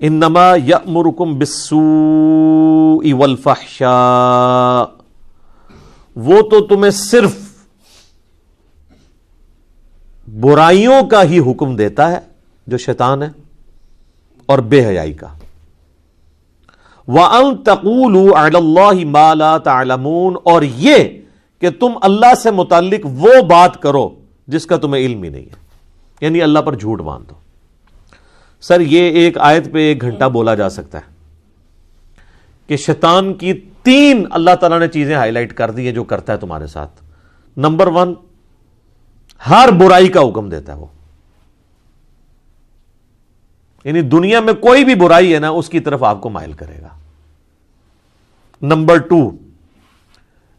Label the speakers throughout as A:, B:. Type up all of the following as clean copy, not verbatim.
A: انما یأمرکم بالسوء والفحشاء، وہ تو تمہیں صرف برائیوں کا ہی حکم دیتا ہے جو شیطان ہے، اور بے حیائی کا۔ وَأَن تَقُولُوا عَلَى اللَّهِ مَا لَا تَعْلَمُونَ، اور یہ کہ تم اللہ سے متعلق وہ بات کرو جس کا تمہیں علم ہی نہیں ہے، یعنی اللہ پر جھوٹ باندھ دو۔ سر یہ ایک آیت پہ 1 گھنٹہ بولا جا سکتا ہے کہ شیطان کی 3 اللہ تعالیٰ نے چیزیں ہائی لائٹ کر دی ہیں جو کرتا ہے تمہارے ساتھ۔ نمبر 1، ہر برائی کا حکم دیتا ہے وہ، یعنی دنیا میں کوئی بھی برائی ہے نا اس کی طرف آپ کو مائل کرے گا۔ نمبر 2،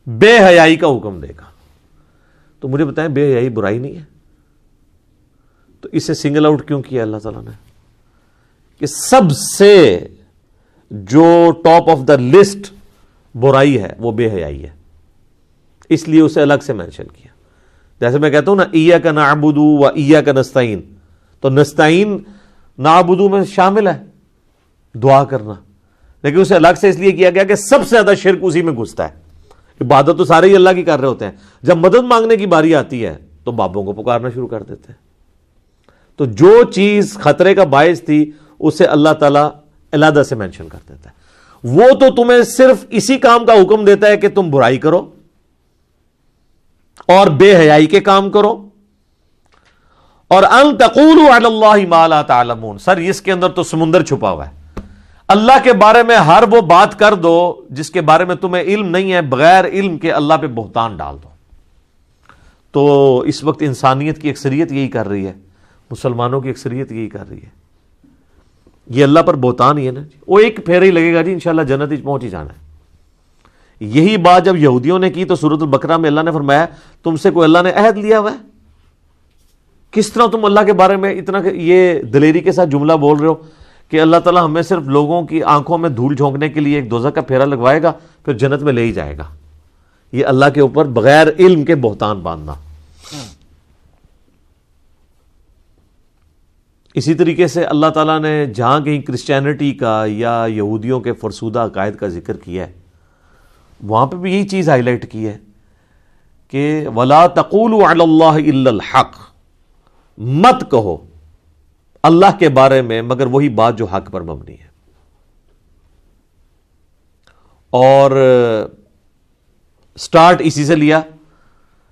A: بے حیائی کا حکم دے گا۔ تو مجھے بتائیں بے حیائی برائی نہیں ہے؟ تو اسے سنگل آؤٹ کیوں کیا اللہ تعالیٰ نے؟ کہ سب سے جو ٹاپ آف دا لسٹ برائی ہے وہ بے حیائی ہے، اس لیے اسے الگ سے مینشن کیا۔ جیسے میں کہتا ہوں نا ایاک نعبد و ایاک نستعین، تو نستعین نعبدو میں شامل ہے دعا کرنا، لیکن اسے الگ سے اس لیے کیا گیا کہ سب سے زیادہ شرک اسی میں گھستا ہے۔ عبادت تو سارے ہی اللہ کی کر رہے ہوتے ہیں، جب مدد مانگنے کی باری آتی ہے تو بابوں کو پکارنا شروع کر دیتے ہیں۔ تو جو چیز خطرے کا باعث تھی اسے اللہ تعالیٰ علیحدہ سے مینشن کر دیتا ہے۔ وہ تو تمہیں صرف اسی کام کا حکم دیتا ہے کہ تم برائی کرو اور بے حیائی کے کام کرو، اور ان تقولوا علی اللہ ما لا تعلمون۔ سر اس کے اندر تو سمندر چھپا ہوا ہے۔ اللہ کے بارے میں ہر وہ بات کر دو جس کے بارے میں تمہیں علم نہیں ہے، بغیر علم کے اللہ پہ بہتان ڈال دو۔ تو اس وقت انسانیت کی اکثریت یہی کر رہی ہے، مسلمانوں کی اکثریت یہی کر رہی ہے، یہ اللہ پر بہتان ہی ہے نا۔ وہ ایک پھیرا ہی لگے گا جی انشاءاللہ جنت ہی پہنچ ہی جانا ہے۔ یہی بات جب یہودیوں نے کی تو سورۃ البقرہ میں اللہ نے فرمایا تم سے کوئی اللہ نے عہد لیا ہوا ہے؟ کس طرح تم اللہ کے بارے میں اتنا یہ دلیری کے ساتھ جملہ بول رہے ہو کہ اللہ تعالیٰ ہمیں صرف لوگوں کی آنکھوں میں دھول جھونکنے کے لیے ایک دوزخ کا پھیرا لگوائے گا پھر جنت میں لے ہی جائے گا؟ یہ اللہ کے اوپر بغیر علم کے بہتان باندھنا۔ اسی طریقے سے اللہ تعالیٰ نے جہاں کہیں کرسچینٹی کا یا یہودیوں کے فرسودہ عقائد کا ذکر کیا ہے وہاں پہ بھی یہی چیز ہائی لائٹ کی ہے کہ وَلَا تَقُولُوا عَلَى اللَّهِ إِلَّا الْحَقِّ، مت کہو اللہ کے بارے میں مگر وہی بات جو حق پر مبنی ہے۔ اور سٹارٹ اسی سے لیا،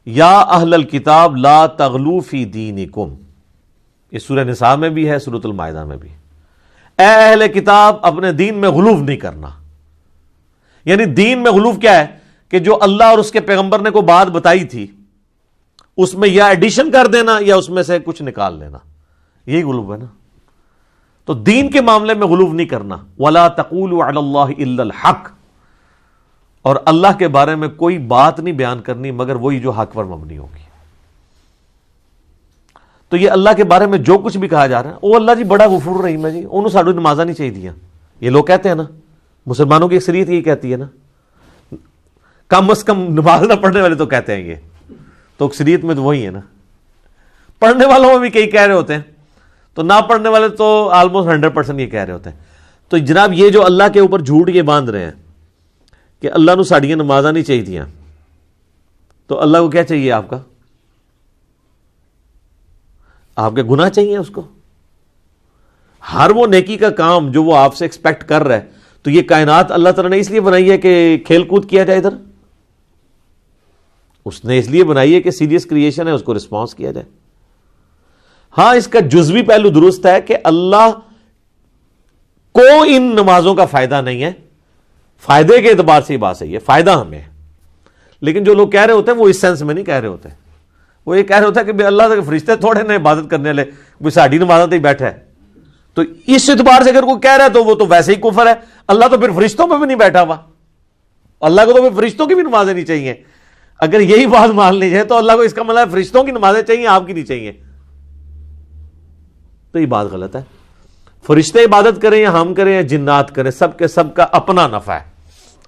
A: یا اہل الکتاب لا تغلوا فی دینکم، یہ سورہ نساء میں بھی ہے، سورۃ المائدہ میں بھی۔ اے اہل کتاب اپنے دین میں غلو نہیں کرنا، یعنی دین میں غلو کیا ہے کہ جو اللہ اور اس کے پیغمبر نے کوئی بات بتائی تھی اس میں یا ایڈیشن کر دینا یا اس میں سے کچھ نکال لینا، یہی غلو ہے نا۔ تو دین کے معاملے میں غلو نہیں کرنا، وَلَا تَقُولُوا عَلَى اللَّهِ إِلَّا الْحَقِّ، اور اللہ کے بارے میں کوئی بات نہیں بیان کرنی مگر وہی جو حق پر مبنی ہوگی۔ تو یہ اللہ کے بارے میں جو کچھ بھی کہا جا رہا ہے وہ اللہ جی بڑا غفور رحیم ہے جی، انہوں ساڑھو نمازہ نہیں چاہیے دیا، یہ لوگ کہتے ہیں نا، مسلمانوں کی اکثریت یہی کہتی ہے نا، کم از کم نماز نہ پڑھنے والے تو کہتے ہیں، یہ تو اکثریت میں تو وہی ہے نا۔ پڑھنے والوں میں بھی کئی کہہ رہے ہوتے ہیں، تو نہ پڑھنے والے تو آلموسٹ 100% یہ کہہ رہے ہوتے ہیں۔ تو جناب یہ جو اللہ کے اوپر جھوٹ یہ باندھ رہے ہیں کہ اللہ نو ساڑیاں نمازہ نہیں چاہیے دیا، تو اللہ کو کیا چاہیے؟ آپ کا آپ کے گناہ چاہیے اس کو؟ ہر وہ نیکی کا کام جو وہ آپ سے ایکسپیکٹ کر رہا ہے، تو یہ کائنات اللہ تعالیٰ نے اس لیے بنائی ہے کہ کھیل کود کیا جائے، ادھر اس نے اس لیے بنائی ہے کہ سیریس کریشن ہے، اس کو رسپانس کیا جائے۔ ہاں اس کا جزوی پہلو درست ہے کہ اللہ کو ان نمازوں کا فائدہ نہیں ہے، فائدے کے اعتبار سے یہ بات صحیح ہے، فائدہ ہمیں ہے، لیکن جو لوگ کہہ رہے ہوتے ہیں وہ اس سینس میں نہیں کہہ رہے ہوتے، وہ یہ کہہ رہے ہوتا ہے کہ اللہ کے فرشتے تھوڑے نے عبادت کرنے والے، کوئی ساڑھی نمازوں ہی بیٹھا ہے۔ تو اس اعتبار سے اگر کوئی کہہ رہا ہے تو وہ تو ویسے ہی کفر ہے، اللہ تو پھر فرشتوں پہ بھی نہیں بیٹھا ہوا، اللہ کو تو پھر فرشتوں کی بھی نمازیں نہیں چاہیے۔ اگر یہی بات مان لی جائے تو اللہ کو اس کا مطلب فرشتوں کی نمازیں چاہیے، آپ کی نہیں چاہیے، تو یہ بات غلط ہے۔ فرشتے عبادت کریں یا ہم کریں یا جنات کریں، سب کے سب کا اپنا نفع ہے،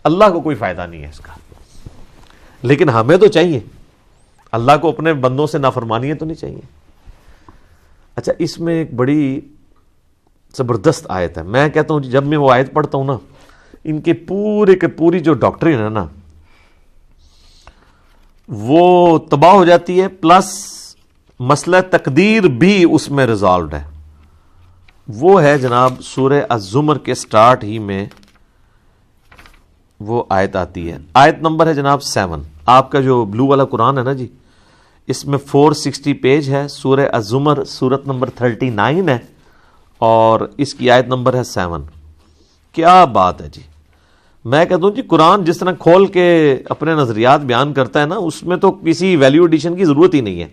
A: اللہ کو کوئی فائدہ نہیں ہے اس کا، لیکن ہمیں تو چاہیے، اللہ کو اپنے بندوں سے نافرمانیاں تو نہیں چاہیے۔ اچھا اس میں ایک بڑی زبردست آیت ہے. میں کہتا ہوں جب میں وہ آیت پڑھتا ہوں نا، ان کے پورے کے پوری جو ڈاکٹرین ہے نا وہ تباہ ہو جاتی ہے، پلس مسئلہ تقدیر بھی اس میں ریزالوڈ ہے. وہ ہے جناب سورہ الزمر کے سٹارٹ ہی میں وہ آیت آتی ہے. آیت نمبر ہے جناب 7. آپ کا جو بلو والا قرآن ہے نا جی، اس میں 460 پیج ہے. سورہ الزمر سورت نمبر 39 ہے اور اس کی آیت نمبر ہے 7. کیا بات ہے جی. میں کہتا ہوں جی قرآن جس طرح کھول کے اپنے نظریات بیان کرتا ہے نا، اس میں تو کسی ویلیو ایڈیشن کی ضرورت ہی نہیں ہے.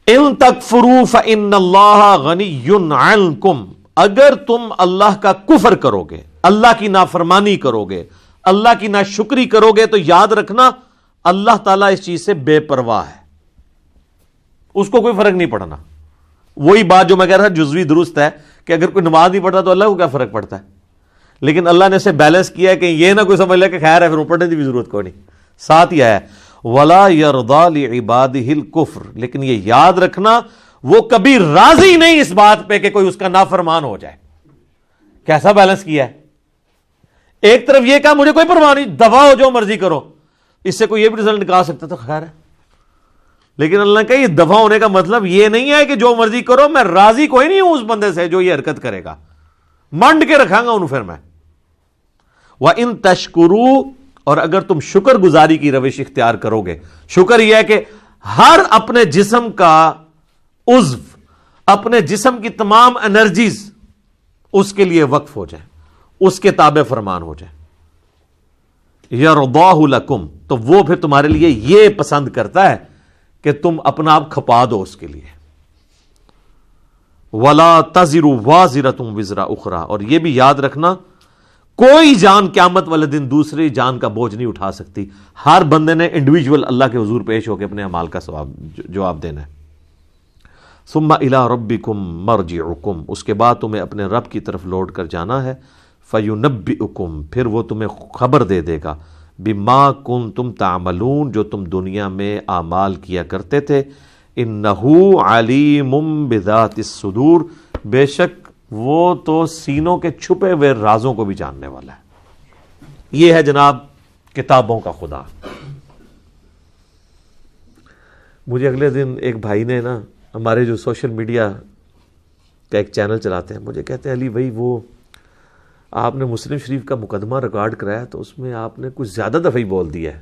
A: ان تکفروا فإن اللہ غنی عنکم، اگر تم اللہ کا کفر کرو گے، اللہ کی نافرمانی کرو گے، اللہ کی ناشکری کرو گے، تو یاد رکھنا اللہ تعالیٰ اس چیز سے بے پرواہ ہے، اس کو کوئی فرق نہیں پڑنا. وہی بات جو میں کہہ رہا تھا جزوی درست ہے کہ اگر کوئی نماز نہیں پڑھتا تو اللہ کو کیا فرق پڑتا ہے، لیکن اللہ نے اسے بیلنس کیا ہے کہ یہ نہ کوئی سمجھ لے کہ خیر ہے پھر پڑھنے کی بھی ضرورت کوئی نہیں. ساتھ ہی آیا وَلَا يَرْضَى لِعِبَادِهِ الْكُفْرِ، لیکن یہ یاد رکھنا وہ کبھی راضی نہیں اس بات پہ کہ کوئی اس کا نافرمان ہو جائے. کیسا بیلنس کیا ہے؟ ایک طرف یہ کہا مجھے کوئی پرواہ نہیں، دفع ہو جو مرضی کرو، اس سے کوئی یہ بھی رزلٹ نکال سکتا تھا خیر ہے، لیکن اللہ نے کہا یہ دفع ہونے کا مطلب یہ نہیں ہے کہ جو مرضی کرو، میں راضی کوئی نہیں ہوں اس بندے سے جو یہ حرکت کرے گا، منڈ کے رکھاں گا انہوں پھر میں. وَإِن تَشْكُرُوا، اور اگر تم شکر گزاری کی روش اختیار کرو گے، شکر یہ ہے کہ ہر اپنے جسم کا عضو، اپنے جسم کی تمام انرجیز اس کے لیے وقف ہو جائیں، اس کے تابع فرمان ہو جائیں. یرضاہ لکم، تو وہ پھر تمہارے لیے یہ پسند کرتا ہے کہ تم اپنا آپ کھپا دو اس کے لیے. ولا تزر وازرۃ وزر اخرى، اور یہ بھی یاد رکھنا کوئی جان قیامت والے دن دوسری جان کا بوجھ نہیں اٹھا سکتی. ہر بندے نے انڈیویجول اللہ کے حضور پیش ہو کے اپنے اعمال کا جواب دینا ہے. ثم الی ربکم مرجعکم، اس کے بعد تمہیں اپنے رب کی طرف لوٹ کر جانا ہے. فینبئکم، پھر وہ تمہیں خبر دے دے گا. بما کنتم تعملون، جو تم دنیا میں اعمال کیا کرتے تھے. انہ علیم بذات الصدور، بے شک وہ تو سینوں کے چھپے ہوئے رازوں کو بھی جاننے والا ہے. یہ ہے جناب کتابوں کا خدا. مجھے اگلے دن ایک بھائی نے نا، ہمارے جو سوشل میڈیا کا ایک چینل چلاتے ہیں، مجھے کہتے ہیں علی بھائی وہ آپ نے مسلم شریف کا مقدمہ ریکارڈ کرایا تو اس میں آپ نے کچھ زیادہ دفعہ ہی بول دیا ہے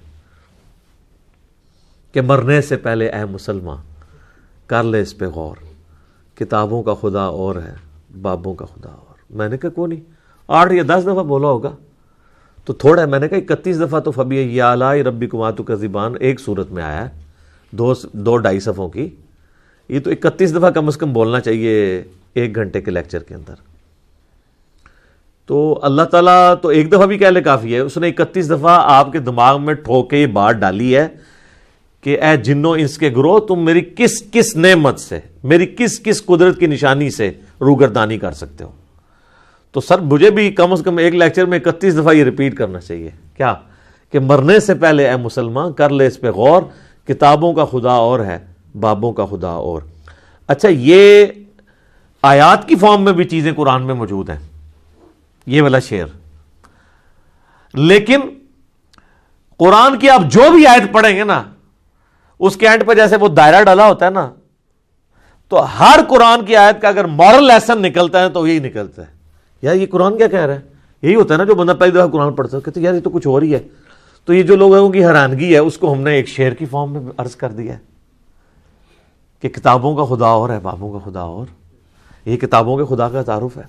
A: کہ مرنے سے پہلے اے مسلمان کر لے اس پہ غور، کتابوں کا خدا اور ہے، بابوں کا خدا اور. میں نے کہا کوئی نہیں، 8 یا 10 دفعہ بولا ہوگا تو تھوڑا ہے. میں نے کہا 31 دفعہ تو فبی آلاء ربکما تکذبان ایک صورت میں آیا ہے، 2-2.5 صفحوں کی. یہ تو 31 دفعہ کم از کم بولنا چاہیے 1 گھنٹے کے لیکچر کے اندر. تو اللہ تعالیٰ تو ایک دفعہ بھی کہہ لے کافی ہے، اس نے 31 دفعہ آپ کے دماغ میں ٹھوک کے یہ بات ڈالی ہے کہ اے جنوں انس کے گروہ، تم میری کس کس نعمت سے، میری کس کس قدرت کی نشانی سے روگردانی کر سکتے ہو. تو سر مجھے بھی کم از کم ایک لیکچر میں 31 دفعہ یہ ریپیٹ کرنا چاہیے کیا کہ مرنے سے پہلے اے مسلمان کر لے اس پہ غور، کتابوں کا خدا اور ہے، بابوں کا خدا اور. اچھا، یہ آیات کی فارم میں بھی چیزیں قرآن میں موجود ہیں، یہ والا شعر، لیکن قرآن کی آپ جو بھی آیت پڑھیں گے نا اس کے اینڈ پہ جیسے وہ دائرہ ڈالا ہوتا ہے نا، تو ہر قرآن کی آیت کا اگر مورل لیسن نکلتا ہے تو یہی نکلتا ہے. یار یہ قرآن کیا کہہ رہا ہے؟ یہی ہوتا ہے نا جو بندہ پہلی دفعہ قرآن پڑھتا ہے کہتے ہیں یار یہ تو کچھ اور ہی ہے. تو یہ جو لوگوں کی حیرانگی ہے اس کو ہم نے ایک شعر کی فارم میں عرض کر دیا ہے کہ کتابوں کا خدا اور ہے، بابوں کا خدا اور. یہ کتابوں کے خدا کا تعارف ہے.